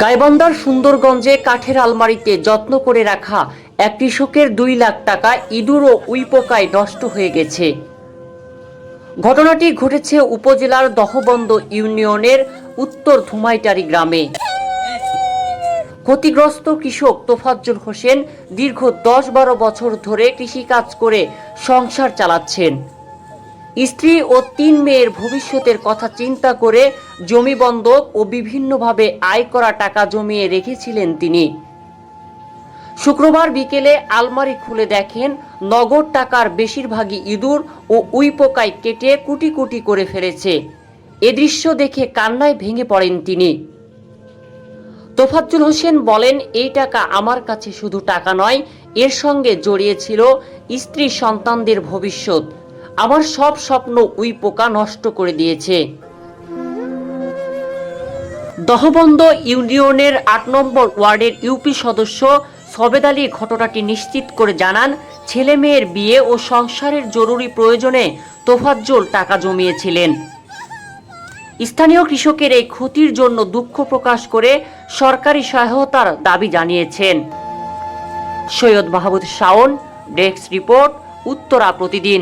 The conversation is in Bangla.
গাইবান্ধার সুন্দরগঞ্জে কাঠের আলমারিতে যত্ন করে রাখা এক কৃষকের 2 লাখ টাকা ইঁদুর ও উইপোকায় নষ্ট হয়ে গেছে। ঘটনাটি ঘটেছে উপজেলার দহবন্দ ইউনিয়নের উত্তর ধুমাইটারি গ্রামে। ক্ষতিগ্রস্ত কৃষক তোফাজ্জল হোসেন দীর্ঘ 10-12 বছর ধরে কৃষিকাজ করে সংসার চালাচ্ছেন। স্ত্রী ও 3 মেয়ের ভবিষ্যতের কথা চিন্তা করে জমি বন্ধক ও বিভিন্নভাবে আয় করা টাকা জমিয়ে রেখেছিলেন তিনি। শুক্রবার বিকেলে আলমারি খুলে দেখেন নগদ টাকার বেশিরভাগই ইঁদুর ও উইপোকায় কেটে কুটি কুটি করে ফেলেছে। এ দৃশ্য দেখে কান্নায় ভেঙে পড়েন তিনি। তোফাজ্জল হোসেন বলেন, এই টাকা আমার কাছে শুধু টাকা নয়, এর সঙ্গে জড়িয়ে ছিল স্ত্রী সন্তানদের ভবিষ্যৎ। আমার সব স্বপ্ন উইপোকা নষ্ট করে দিয়েছে। দহবন্দ ইউনিয়নের 8 নম্বর ওয়ার্ডের ইউপি সদস্য সবেদ আলী ঘটনাটি নিশ্চিত করে জানান, ছেলে মেয়ের বিয়ে ও সংসারের জরুরি প্রয়োজনে তোফাজ্জল টাকা জমিয়েছিলেন। স্থানীয় কৃষকের এই ক্ষতির জন্য দুঃখ প্রকাশ করে সরকারি সহায়তার দাবি জানিয়েছেন। সৈয়দ মাহমুদ শাওন, ডেস্ক রিপোর্ট, উত্তরা প্রতিদিন।